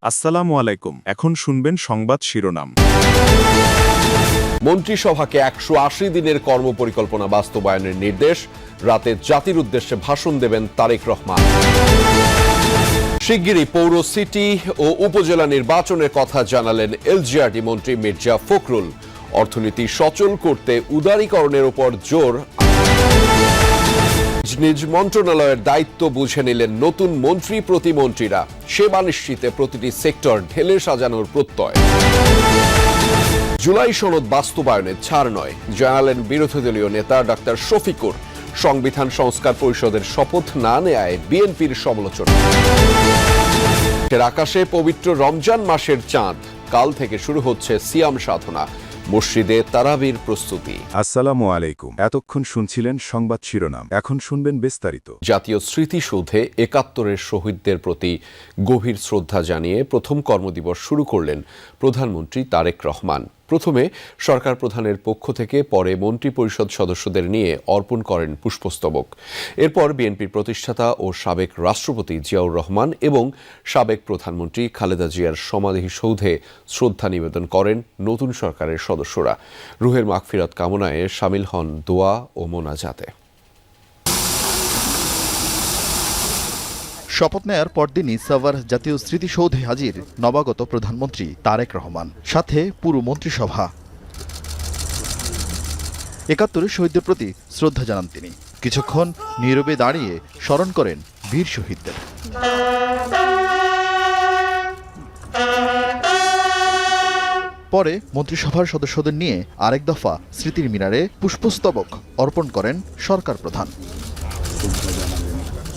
আসসালামু আলাইকুম। এখন শুনবেন সংবাদ শিরোনাম। মন্ত্রিসভাকে 180 দিনের কর্মপরিকল্পনা বাস্তবায়নের নির্দেশ, রাতে জাতির উদ্দেশ্যে ভাষণ দেবেন তারেক রহমান। শিগগিরই পৌর, সিটি ও উপজেলা নির্বাচনের কথা জানালেন এলজিআরডি মন্ত্রী মির্জা ফখরুল। অর্থনীতি সচল করতে উদারীকরণের উপর জোর। নিজ মন্ত্রণালয়ের দায়িত্ব বুঝে নিলেন নতুন মন্ত্রী প্রতিমন্ত্রীরা। সেবা নিশ্চিতে প্রতিটি সেক্টর ঢেলে সাজানোর প্রত্যয়। জুলাই সনদ বাস্তবায়নে ছাড় নয়, জানালেন বিরোধী দলীয় নেতা ডাক্তার শফিকুর। সংবিধান সংস্কার পরিষদের শপথ না নেয়ায় বিএনপির সমালোচনা। আকাশে পবিত্র রমজান মাসের চাঁদ, কাল থেকে শুরু হচ্ছে সিয়াম সাধনা। মসজিদে তারাবির প্রস্তুতি। আসসালামু আলাইকুম। এতক্ষণ শুনছিলেন সংবাদ শিরোনাম, এখন শুনবেন বিস্তারিত। জাতীয় স্মৃতিসৌধে ৭১-এর শহীদদের প্রতি গভীর শ্রদ্ধা জানিয়ে প্রথম কর্মদিবস শুরু করলেন প্রধানমন্ত্রী তারেক রহমান। প্রথমে সরকার প্রধানের পক্ষ থেকে, পরে মন্ত্রী পরিষদ সদস্যদের নিয়ে অর্পণ করেন পুষ্পস্তবক। এরপর বিএনপির প্রতিষ্ঠাতা ও সাবেক রাষ্ট্রপতি জিয়াউর রহমান এবং সাবেক প্রধানমন্ত্রী খালেদা জিয়ার সমাধিসৌধে শ্রদ্ধা নিবেদন করেন নতুন সরকারের সদস্যরা। রুহের মাগফিরাত কামনায় শামিল হন দোয়া ও মোনাজাতে। শপথ নেয়ার পরদিনই সাভার জাতীয় স্মৃতিসৌধে হাজির নবাগত প্রধানমন্ত্রী তারেক রহমান, সাথে পুরো মন্ত্রিসভা। ৭১-এর শহীদদের প্রতি শ্রদ্ধা জানান তিনি। কিছুক্ষণ নীরবে দাঁড়িয়ে স্মরণ করেন বীর শহীদদের। পরে মন্ত্রিসভার সদস্যদের নিয়ে আরেক দফা স্মৃতির মিনারে পুষ্পস্তবক অর্পণ করেন সরকার প্রধান।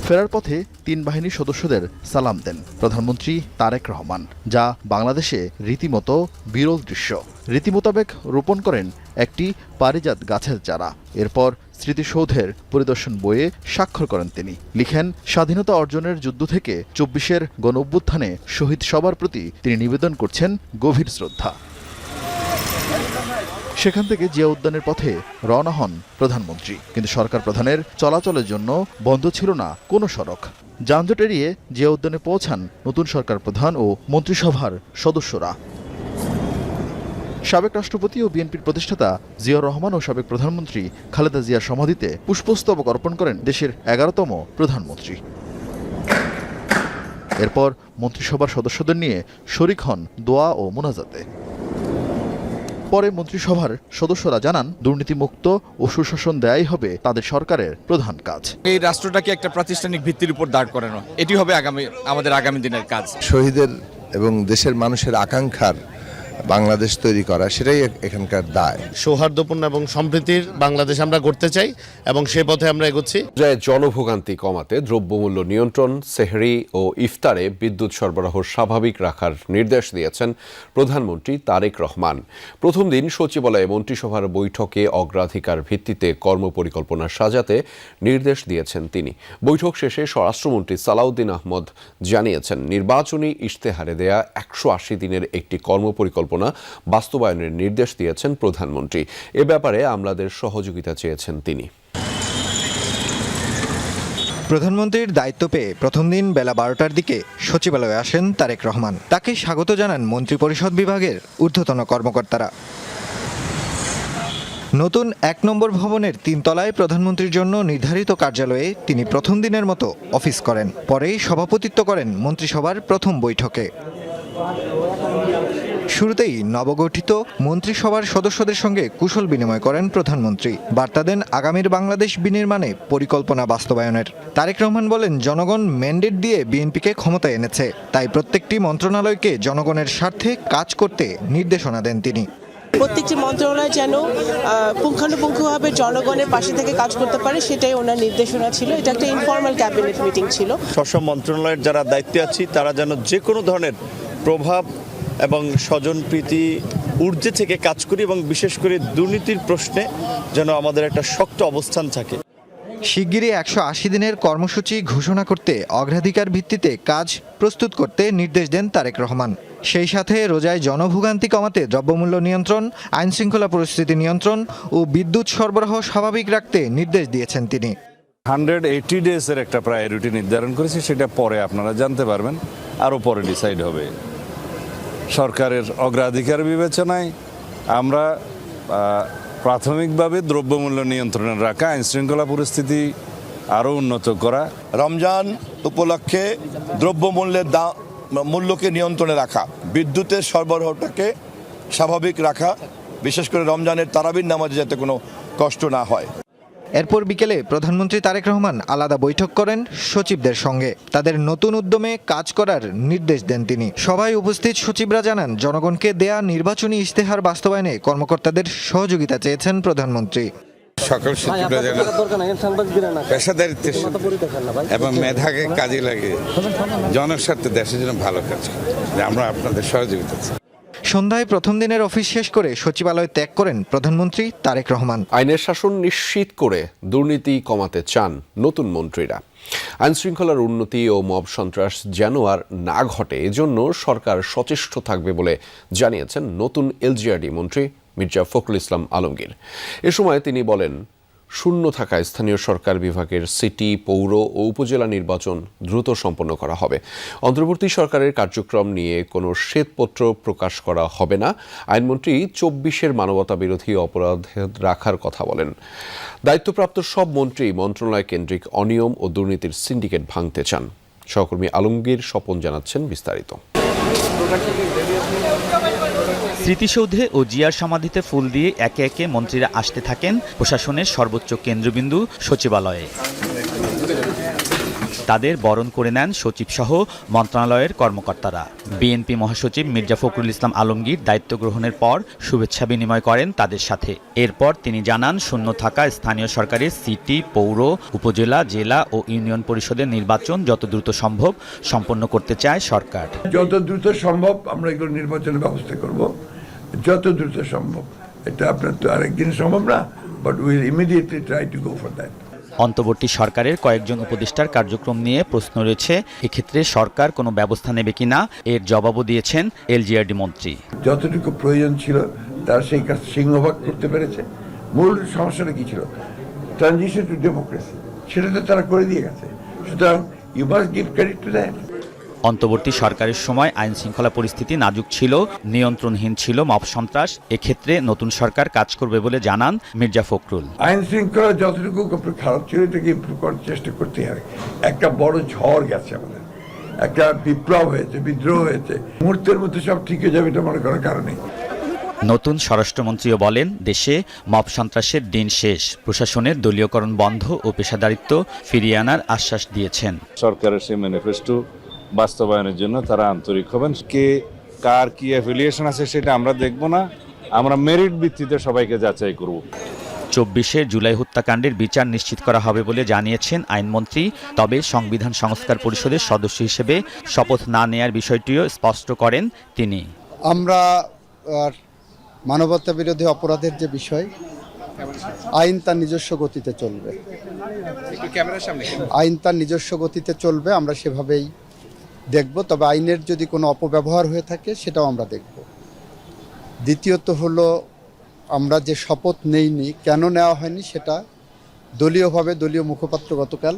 ফেরার পথে ৩ বাহিনীর সদস্যদের সালাম দেন প্রধানমন্ত্রী তারেক রহমান, যা বাংলাদেশে রীতিমতো বিরল দৃশ্য। রীতিমোতাবেক রোপণ করেন একটি পারিজাত গাছের চারা। এরপর স্মৃতিসৌধের পরিদর্শন বইয়ে স্বাক্ষর করেন তিনি। লিখেন, স্বাধীনতা অর্জনের যুদ্ধ থেকে ২৪-এর গণঅভ্যুত্থানে শহীদ সবার প্রতি তিনি নিবেদন করছেন গভীর শ্রদ্ধা। সেখান থেকে জিয়া উদ্যানের পথে রওনা হন প্রধানমন্ত্রী। কিন্তু সরকার প্রধানের চলাচলের জন্য বন্ধ ছিল না কোনো সড়ক। যানজট এড়িয়ে জিয়া উদ্যানে পৌঁছান নতুন সরকার প্রধান ও মন্ত্রিসভার সদস্যরা। সাবেক রাষ্ট্রপতি ও বিএনপির প্রতিষ্ঠাতা জিয়াউর রহমান ও সাবেক প্রধানমন্ত্রী খালেদা জিয়ার সমাধিতে পুষ্পস্তবক অর্পণ করেন দেশের ১১তম প্রধানমন্ত্রী। এরপর মন্ত্রিসভার সদস্যদের নিয়ে শরিক হন দোয়া ও মোনাজাতে। পরে মন্ত্রিসভার সদস্যরা জানান, দুর্নীতিমুক্ত ও সুশাসন দেয়াই হবে তাদের সরকারের প্রধান কাজ। এই রাষ্ট্রটাকে একটা প্রাতিষ্ঠানিক ভিত্তির উপর দাঁড় করানো, এটি হবে আমাদের আগামী দিনের কাজ। শহীদের এবং দেশের মানুষের আকাঙ্ক্ষার বাংলাদেশ তৈরি করা, সেটাই এখানকার দায়। সৌহার্দ্যপূর্ণ এবং সম্প্রীতির বাংলাদেশ আমরা গড়তে চাই এবং সে পথে আমরা এগোচ্ছি। জনভোগান্তি কমাতে দ্রব্যমূল্য নিয়ন্ত্রণ, সেহরি ও ইফতারে বিদ্যুৎ সরবরাহ স্বাভাবিক রাখার নির্দেশ দিয়েছেন প্রধানমন্ত্রী তারেক রহমান। প্রথম দিন সচিবালয়ে মন্ত্রিসভার বৈঠকে অগ্রাধিকার ভিত্তিতে কর্মপরিকল্পনা সাজাতে নির্দেশ দিয়েছেন তিনি। বৈঠক শেষে স্বরাষ্ট্রমন্ত্রী সালাউদ্দিন আহমদ জানিয়েছেন, নির্বাচনী ইশতেহারে দেয়া 180 দিনের একটি কর্মপরিকল্পনা বাস্তবায়নের নির্দেশ দিয়েছেন প্রধানমন্ত্রী। এ ব্যাপারে আমলাদের সহযোগিতা চেয়েছেন তিনি। প্রধানমন্ত্রীর দায়িত্ব পেয়ে প্রথম দিন বেলা 12টার দিকে সচিবালয়ে আসেন তারেক রহমান। তাকে স্বাগত জানান মন্ত্রিপরিষদ বিভাগের ঊর্ধ্বতন কর্মকর্তারা। নতুন ১ নম্বর ভবনের ৩ তলায় প্রধানমন্ত্রীর জন্য নির্ধারিত কার্যালয়ে তিনি প্রথম দিনের মতো অফিস করেন। পরেই সভাপতিত্ব করেন মন্ত্রিসভার প্রথম বৈঠকে। শুরুতেই নবগঠিত মন্ত্রিসভার সদস্যদের সঙ্গে কুশল বিনিময় করেন প্রধানমন্ত্রী। বার্তা দেন আগামীর বাংলাদেশ বিনির্মাণে পরিকল্পনা বাস্তবায়নের। তারেক রহমান বলেন, জনগণ ম্যান্ডেট দিয়ে বিএনপিকে ক্ষমতায় এনেছে, তাই প্রত্যেকটি মন্ত্রণালয়কে জনগণের স্বার্থে কাজ করতে নির্দেশনা দেন তিনি। প্রত্যেকটি মন্ত্রণালয় যেন পুঙ্খানুপুঙ্খভাবে জনগণের পাশে থেকে কাজ করতে পারে, সেটাই ওনার নির্দেশনা ছিল। এটা একটা ইনফর্মাল ক্যাবিনেট মিটিং ছিল। সব মন্ত্রণালয়ের যারা দায়িত্বে আছি তারা যেন যে কোনো ধরনের প্রভাব এবং স্বজনপ্রীতি ঊর্ধ্বে থেকে কাজ করি এবং বিশেষ করে দুর্নীতির প্রশ্নে যেন আমাদের একটা শক্ত অবস্থান থাকে। শিগগিরই 180 দিনের কর্মসূচি ঘোষণা করতে অগ্রাধিকার ভিত্তিতে কাজ প্রস্তুত করতে নির্দেশ দেন তারেক রহমান। সেই সাথে রোজায় জনভোগান্তি কমাতে দ্রব্যমূল্য নিয়ন্ত্রণ, আইনশৃঙ্খলা পরিস্থিতি নিয়ন্ত্রণ ও বিদ্যুৎ সরবরাহ স্বাভাবিক রাখতে নির্দেশ দিয়েছেন তিনি। 180 ডেজের একটা প্রায়োরিটি নির্ধারণ করেছি, সেটা পরে আপনারা জানতে পারবেন, আরও পরে ডিসাইড হবে। সরকারের অগ্রাধিকার বিবেচনায় আমরা প্রাথমিকভাবে দ্রব্যমূল্য নিয়ন্ত্রণে রাখা, আইনশৃঙ্খলা পরিস্থিতি আরও উন্নত করা, রমজান উপলক্ষে দ্রব্যমূল্যের মূল্যকে নিয়ন্ত্রণে রাখা, বিদ্যুতের সরবরাহটাকে স্বাভাবিক রাখা, বিশেষ করে রমজানের তারাবির নামাজে যাতে কোনো কষ্ট না হয়। এরপর বিকেলে প্রধানমন্ত্রী তারেক রহমান আলাদা বৈঠক করেন সচিবদের সঙ্গে। তাদের নতুন উদ্যমে কাজ করার নির্দেশ দেন তিনি। সভায় উপস্থিত সচিবরা জানান, জনগণকে দেয়া নির্বাচনী ইশতেহার বাস্তবায়নে কর্মকর্তাদের সহযোগিতা চেয়েছেন প্রধানমন্ত্রী। সকল সচিবরা যেন পেশাদারিত্বের এবং মেধাকে কাজে লাগে জনস্বার্থে দেশের জন্য ভালো কাজ করে, আমরা আপনাদের সহযোগিতা চাই। সন্ধ্যায় প্রথম দিনের অফিস শেষ করে সচিবালয় ত্যাগ করেন প্রধানমন্ত্রী তারেক রহমান। আইনের শাসন নিশ্চিত করে দুর্নীতি কমাতে চান নতুন মন্ত্রীরা। আইনশৃঙ্খলার উন্নতি ও মব সন্ত্রাস যেন আর না ঘটে, এজন্য সরকার সচেষ্ট থাকবে বলে জানিয়েছেন নতুন এলজিআরডি মন্ত্রী মির্জা ফখরুল ইসলাম আলমগীর। এ সময় তিনি বলেন, শূন্য থাকা স্থানীয় সরকার বিভাগের সিটি, পৌর ও উপজেলা নির্বাচন দ্রুত সম্পন্ন করা হবে। অন্তর্বর্তী সরকারের কার্যক্রম নিয়ে কোনো শ্বেতপত্র প্রকাশ করা হবে না। আইনমন্ত্রী 24-এর মানবতা বিরোধী অপরাধ রাখার কথা বলেন। দায়িত্বপ্রাপ্ত সব মন্ত্রী মন্ত্রণালয় কেন্দ্রিক অনিয়ম ও দুর্নীতির সিন্ডিকেট ভাঙতে চান। সহকর্মী আলমগীর স্বপন জানাচ্ছেন বিস্তারিত। স্মৃতিসৌধে ও জিয়ার সমাধিতে ফুল দিয়ে একে একে মন্ত্রীরা আসতে থাকেন প্রশাসনের সর্বোচ্চ কেন্দ্রবিন্দু সচিবালয়ে। তাদের বরণ করে নেন সচিবসহ মন্ত্রণালয়ের কর্মকর্তারা। বিএনপি মহাসচিব মির্জা ফখরুল ইসলাম আলমগীর দায়িত্ব গ্রহণের পর শুভেচ্ছা বিনিময় করেন তাদের সাথে। এরপর তিনি জানান, শূন্য থাকা স্থানীয় সরকারের সিটি, পৌর, উপজেলা, জেলা ও ইউনিয়ন পরিষদের নির্বাচন যত দ্রুত সম্ভব সম্পন্ন করতে চায় সরকার। যত দ্রুত সম্ভব আমরা এগুলো নির্বাচনের ব্যবস্থা করব, যত দ্রুত সম্ভব। এটা আপনার তো আরেকদিন সম্ভব না, but will immediately try to go for that. অন্তর্বর্তী সরকারের কয়েকজন উপদেষ্টার কার্যক্রম নিয়ে প্রশ্ন রয়েছে। এক্ষেত্রে সরকার কোনো ব্যবস্থা নেবে কিনা এর জবাবও দিয়েছেন এলজিআরডি মন্ত্রী। যতটুকু প্রয়োজন ছিল তারা সেই কাজ সিংহভাগ করতে পেরেছে। মূল সমস্যাটা কি ছিল? ট্রানজিশন টু ডেমোক্রেসি, সেটা তো তারা করে দিয়ে গেছে। সুতরাং you must give credit to that. অন্তর্বর্তী সরকারের সময় আইন শৃঙ্খলা পরিস্থিতি নাজুক ছিল, নিয়ন্ত্রণহীন ছিল মব সন্ত্রাস। এক্ষেত্রে নতুন সরকার কাজ করবে বলে জানান মির্জা ফখরুল। আইন শৃঙ্খলা যতটুকু খারাপ ছিল এটাকে ইমপ্রুভ করার চেষ্টা করতে হবে। একটা বড় ঝড় গেছে, আমাদের একটা বিপ্লব হয়েছে, বিদ্রোহ হয়েছে, মুহূর্তের মধ্যে সব ঠিক হয়ে যাবে এটা মনে করার কারণে। নতুন স্বরাষ্ট্রমন্ত্রীও বলেন, দেশে মব সন্ত্রাসের দিন শেষ। প্রশাসনের দলীয়করণ বন্ধ ও পেশাদারিত্ব ফিরিয়ে আনার আশ্বাস দিয়েছেন। সরকারের সেই ম্যানিফেস্টো বাস্তবায়নের জন্য তারা আন্তরিক হবেন। কে কার কি অ্যাফিলিয়েশন আছে সেটা আমরা দেখব না, আমরা মেরিট ভিত্তিতে সবাইকে যাচাই করব। 24 জুলাই হত্যাকাণ্ডের বিচার নিশ্চিত করা হবে বলে জানিয়েছেন আইনমন্ত্রী। তবে সংবিধান সংস্কার পরিষদের সদস্য হিসেবে শপথ না নেয়ার বিষয়টিও স্পষ্ট করেন তিনি। আমরা মানবতা বিরোধী অপরাধের যে বিষয়, আইন তার নিজস্ব গতিতে চলবে। আইন তার নিজস্ব গতিতে চলবে, আমরা সেভাবেই দেখব। তবে আইনের যদি কোনো অপব্যবহার হয়ে থাকে সেটাও আমরা দেখব। দ্বিতীয়ত হলো, আমরা যে শপথ নেইনি, কেন নেওয়া হয়নি সেটা দলীয়ভাবে দলীয় মুখপাত্র গতকাল